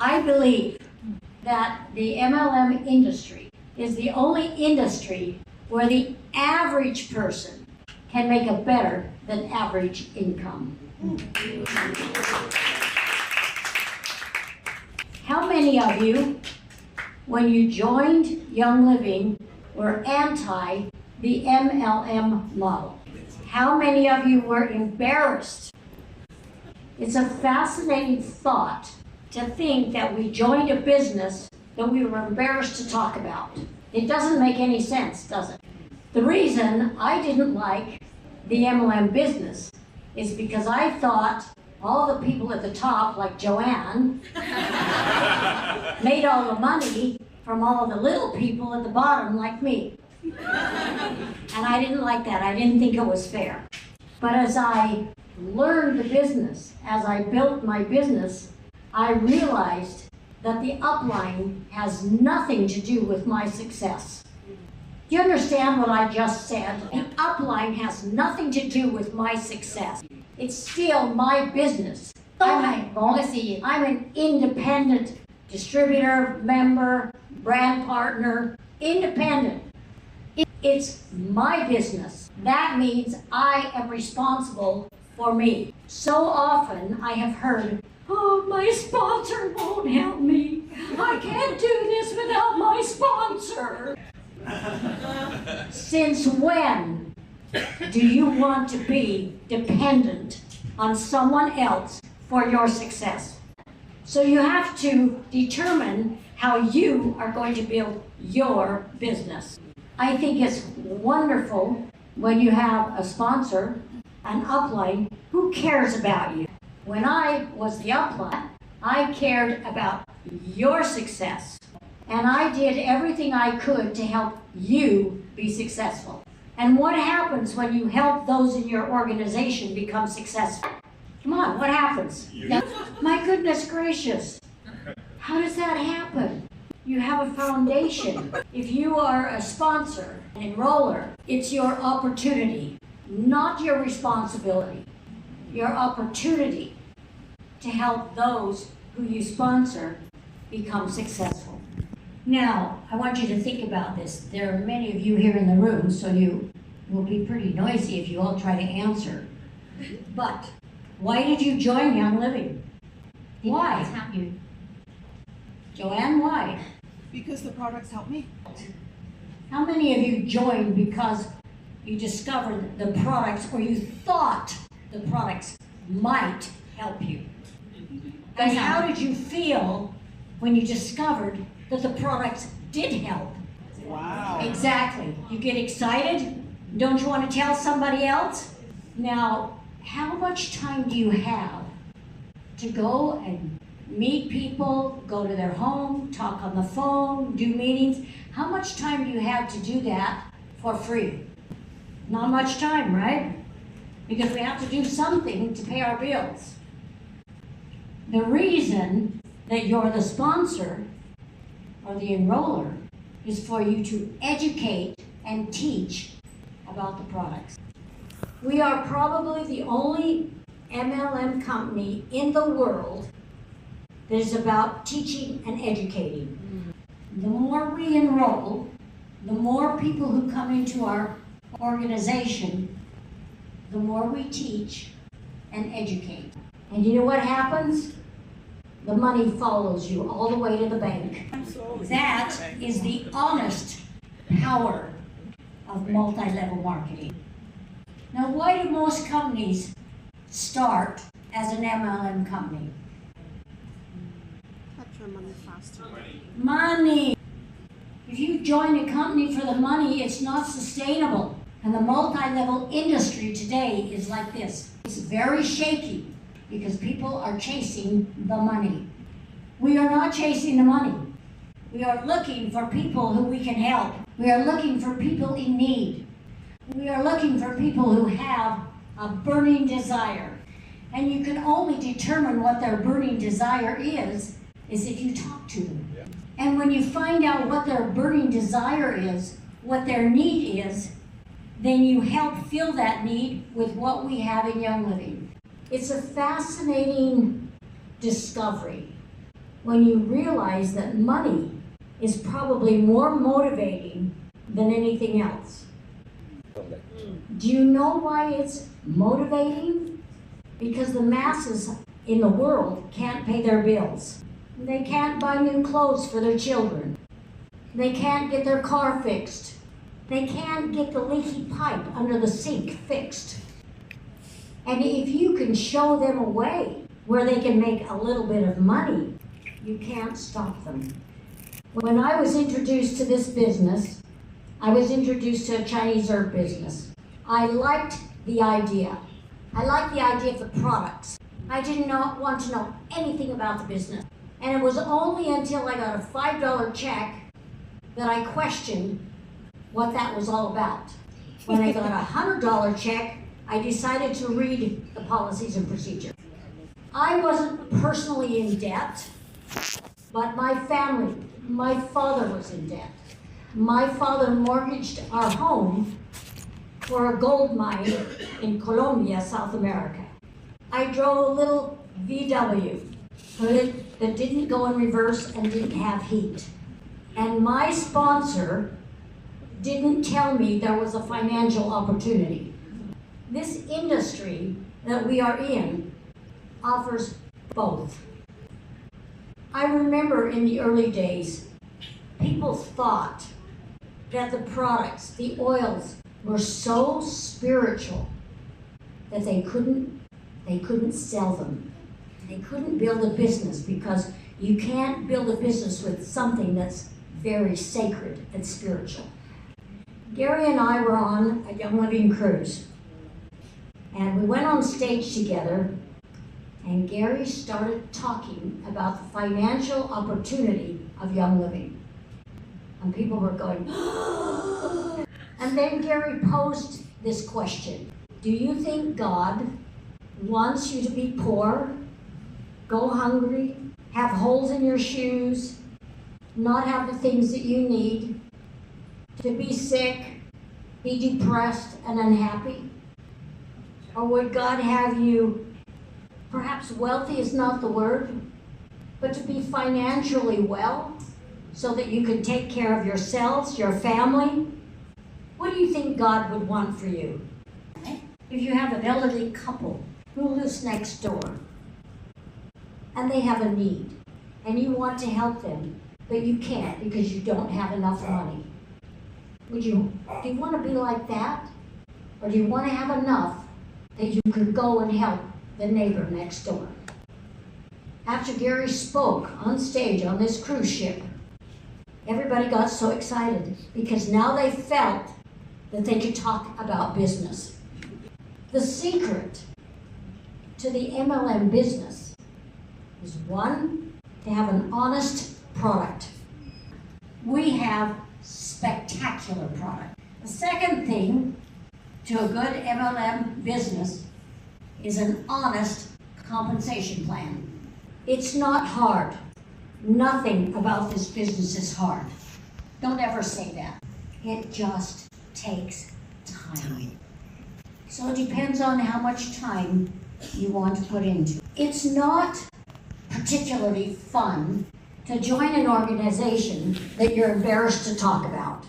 I believe that the MLM industry is the only industry where the average person can make a better than average income. How many of you, when you joined Young Living, were anti the MLM model? How many of you were embarrassed? It's a fascinating thought to think that we joined a business that we were embarrassed to talk about. It doesn't make any sense, does it? The reason I didn't like the MLM business is because I thought all the people at the top, like Joanne, made all the money from all the little people at the bottom, like me. And I didn't like that. I didn't think it was fair. But as I learned the business, as I built my business, I realized that the upline has nothing to do with my success. Do you understand what I just said? The upline has nothing to do with my success. It's still my business. I'm an independent distributor, member, brand partner, independent. It's my business. That means I am responsible for me. So often I have heard, oh, my sponsor won't help me. I can't do this without my sponsor. Since when do you want to be dependent on someone else for your success? So you have to determine how you are going to build your business. I think it's wonderful when you have a sponsor, an upline, who cares about you. When I was the upline, I cared about your success. And I did everything I could to help you be successful. And what happens when you help those in your organization become successful? Come on, what happens? My goodness gracious. How does that happen? You have a foundation. If you are a sponsor, an enroller, it's your opportunity, not your responsibility. Your opportunity to help those who you sponsor become successful. Now, I want you to think about this. There are many of you here in the room, so you will be pretty noisy if you all try to answer. But why did you join Young Living? Why? Joanne, why? Because the products help me. How many of you joined because you discovered the products, or you thought the products might help you? And how did you feel when you discovered that the products did help? Wow. Exactly. You get excited? Don't you want to tell somebody else? Now, how much time do you have to go and meet people, go to their home, talk on the phone, do meetings? How much time do you have to do that for free? Not much time, right? Because we have to do something to pay our bills. The reason that you're the sponsor or the enroller is for you to educate and teach about the products. We are probably the only MLM company in the world that is about teaching and educating. The more we enroll, the more people who come into our organization, the more we teach and educate. And you know what happens? The money follows you all the way to the bank. That is the honest power of multi-level marketing. Now, why do most companies start as an MLM company? Capture money faster. Money. If you join a company for the money, it's not sustainable. And the multi-level industry today is like this. It's very shaky because people are chasing the money. We are not chasing the money. We are looking for people who we can help. We are looking for people in need. We are looking for people who have a burning desire. And you can only determine what their burning desire is if you talk to them. And when you find out what their burning desire is, what their need is, then you help fill that need with what we have in Young Living. It's a fascinating discovery when you realize that money is probably more motivating than anything else. Do you know why it's motivating? Because the masses in the world can't pay their bills. They can't buy new clothes for their children. They can't get their car fixed. They can't get the leaky pipe under the sink fixed. And if you can show them a way where they can make a little bit of money, you can't stop them. When I was introduced to this business, I was introduced to a Chinese herb business. I liked the idea. I liked the idea of the products. I did not want to know anything about the business. And it was only until I got a $5 check that I questioned what that was all about. When I got a $100 check, I decided to read the policies and procedures. I wasn't personally in debt, but my family, my father was in debt. My father mortgaged our home for a gold mine in Colombia, South America. I drove a little VW that didn't go in reverse and didn't have heat. And my sponsor didn't tell me there was a financial opportunity. This industry that we are in offers both. I remember in the early days, people thought that the products, the oils, were so spiritual that they couldn't sell them. They couldn't build a business because you can't build a business with something that's very sacred and spiritual. Gary and I were on a Young Living cruise, and we went on stage together, and Gary started talking about the financial opportunity of Young Living. And people were going, and then Gary posed this question: do you think God wants you to be poor, go hungry, have holes in your shoes, not have the things that you need, to be sick, be depressed and unhappy? Or would God have you, perhaps wealthy is not the word, but to be financially well so that you can take care of yourselves, your family? What do you think God would want for you? If you have an elderly couple who lives next door and they have a need and you want to help them, but you can't because you don't have enough money, do you want to be like that? Or do you want to have enough that you could go and help the neighbor next door? After Gary spoke on stage on this cruise ship, everybody got so excited because now they felt that they could talk about business. The secret to the MLM business is, one, to have an honest product. We have spectacular product. The second thing to a good MLM business is an honest compensation plan. It's not hard. Nothing about this business is hard. Don't ever say that. It just takes time. So it depends on how much time you want to put into it. It's not particularly fun to join an organization that you're embarrassed to talk about.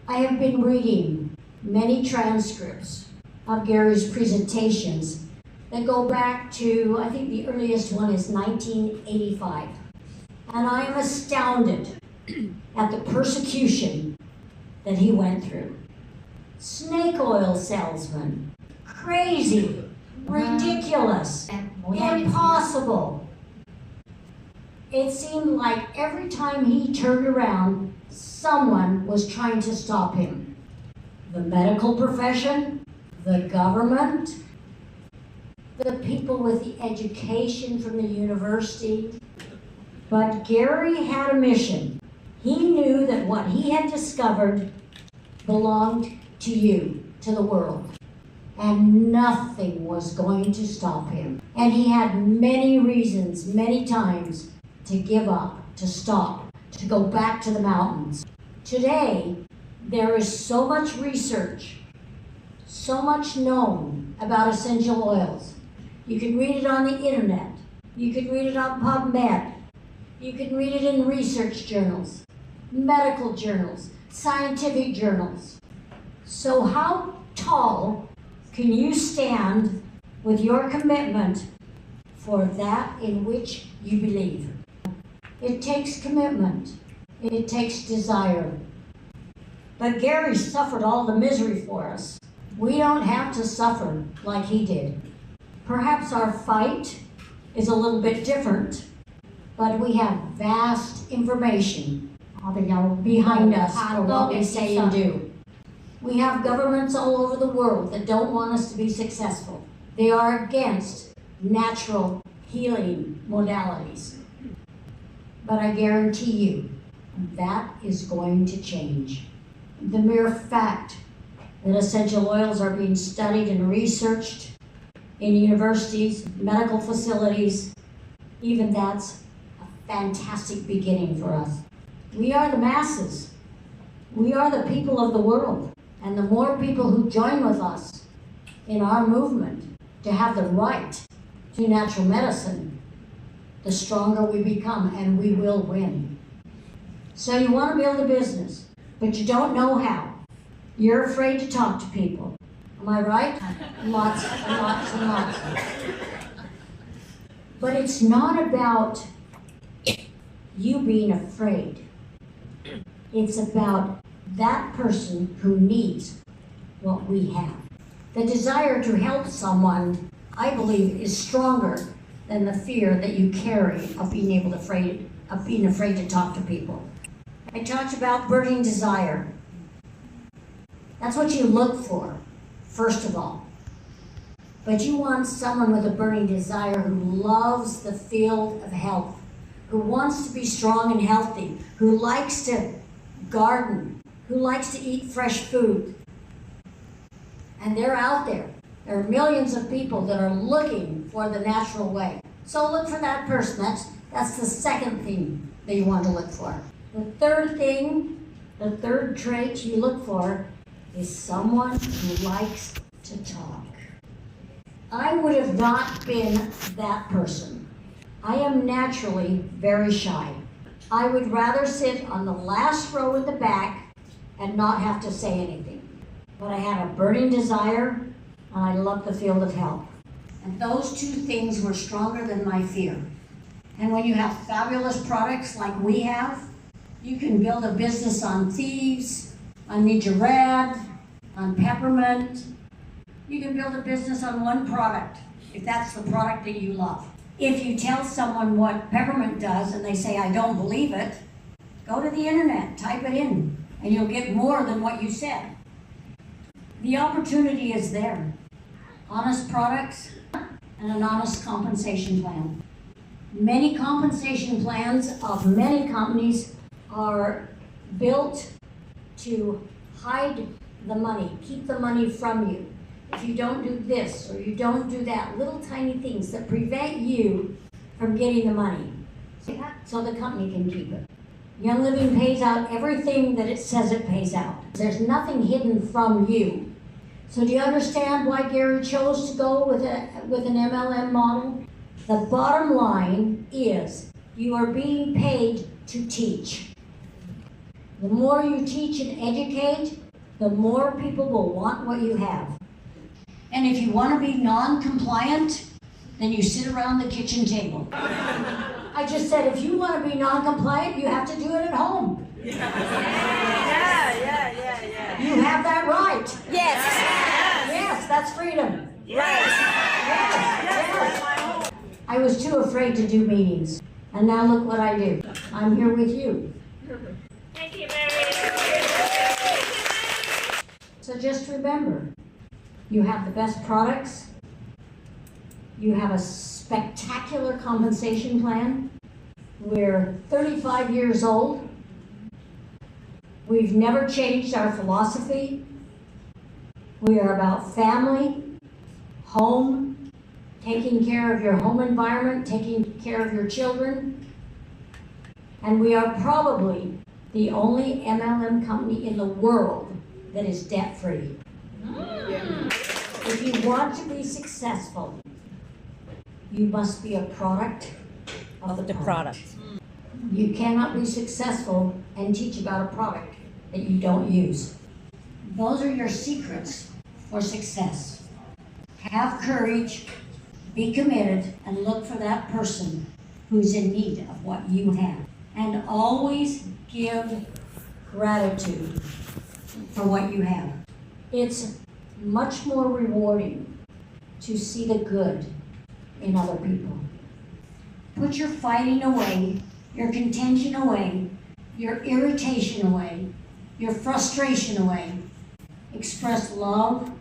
I have been reading many transcripts of Gary's presentations that go back to, I think the earliest one is 1985. And I am astounded at the persecution that he went through. Snake oil salesman, crazy, ridiculous, impossible. It seemed like every time he turned around, someone was trying to stop him. The medical profession, the government, the people with the education from the university. But Gary had a mission. He knew that what he had discovered belonged to you, to the world. And nothing was going to stop him. And he had many reasons, many times, to give up, to stop, to go back to the mountains. Today, there is so much research, so much known about essential oils. You can read it on the internet. You can read it on PubMed. You can read it in research journals, medical journals, scientific journals. So how tall can you stand with your commitment for that in which you believe? It takes commitment. It takes desire. But Gary suffered all the misery for us. We don't have to suffer like he did. Perhaps our fight is a little bit different, but we have vast information behind us for what we say and do. We have governments all over the world that don't want us to be successful. They are against natural healing modalities. But I guarantee you, that is going to change. The mere fact that essential oils are being studied and researched in universities, medical facilities, even that's a fantastic beginning for us. We are the masses. We are the people of the world. And the more people who join with us in our movement to have the right to natural medicine, the stronger we become, and we will win. So you want to build a business, but you don't know how. You're afraid to talk to people. Am I right? Lots and lots and lots. But it's not about you being afraid. It's about that person who needs what we have. The desire to help someone, I believe, is stronger than the fear that you carry of being afraid to talk to people. I talked about burning desire. That's what you look for, first of all. But you want someone with a burning desire who loves the field of health, who wants to be strong and healthy, who likes to garden, who likes to eat fresh food. And they're out there. There are millions of people that are looking for the natural way. So look for that person. That's the second thing that you want to look for. The third thing, the third trait you look for is someone who likes to talk. I would have not been that person. I am naturally very shy. I would rather sit on the last row in the back and not have to say anything. But I had a burning desire, and I loved the field of health. And those two things were stronger than my fear. And when you have fabulous products like we have, you can build a business on thieves, on Nigerad, on peppermint. You can build a business on one product, if that's the product that you love. If you tell someone what peppermint does and they say, I don't believe it, go to the internet, type it in, and you'll get more than what you said. The opportunity is there. Honest products and an honest compensation plan. Many compensation plans of many companies are built to hide the money, keep the money from you. If you don't do this or you don't do that, little tiny things that prevent you from getting the money so the company can keep it. Young Living pays out everything that it says it pays out. There's nothing hidden from you. So do you understand why Gary chose to go with an MLM model? The bottom line is you are being paid to teach. The more you teach and educate, the more people will want what you have. And if you want to be non-compliant, then you sit around the kitchen table. I just said if you want to be non-compliant, you have to do it at home. Yeah. You have that right. Yes. Yes, that's freedom. Yes. Yes. I was too afraid to do meetings. And now look what I do. I'm here with you. Thank you, Mary. So just remember, you have the best products. You have a spectacular compensation plan. We're 35 years old. We've never changed our philosophy. We are about family, home, taking care of your home environment, taking care of your children. And we are probably the only MLM company in the world that is debt-free. If you want to be successful, you must be a product of the product. You cannot be successful and teach about a product that you don't use. Those are your secrets for success. Have courage, be committed, and look for that person who's in need of what you have. And always give gratitude for what you have. It's much more rewarding to see the good in other people. Put your fighting away, your contention away, your irritation away, your frustration away. Express love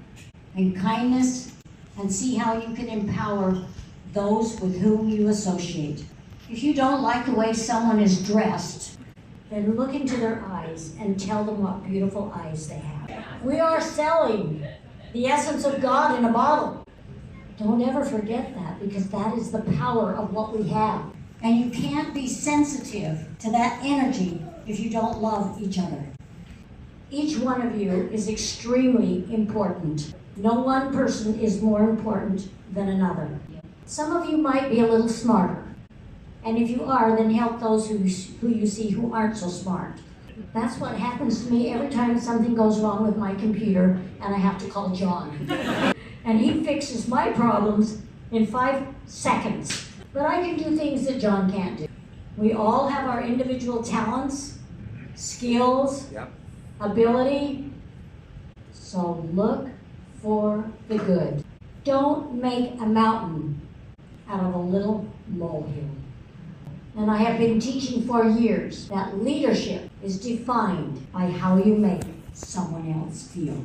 and kindness and see how you can empower those with whom you associate. If you don't like the way someone is dressed, then look into their eyes and tell them what beautiful eyes they have. We are selling the essence of God in a bottle. Don't ever forget that, because that is the power of what we have. And you can't be sensitive to that energy if you don't love each other. Each one of you is extremely important. No one person is more important than another. Some of you might be a little smarter. And if you are, then help those who you see who aren't so smart. That's what happens to me every time something goes wrong with my computer and I have to call John. And he fixes my problems in 5 seconds. But I can do things that John can't do. We all have our individual talents, skills, ability. So look for the good. Don't make a mountain out of a little molehill. And I have been teaching for years that leadership is defined by how you make someone else feel.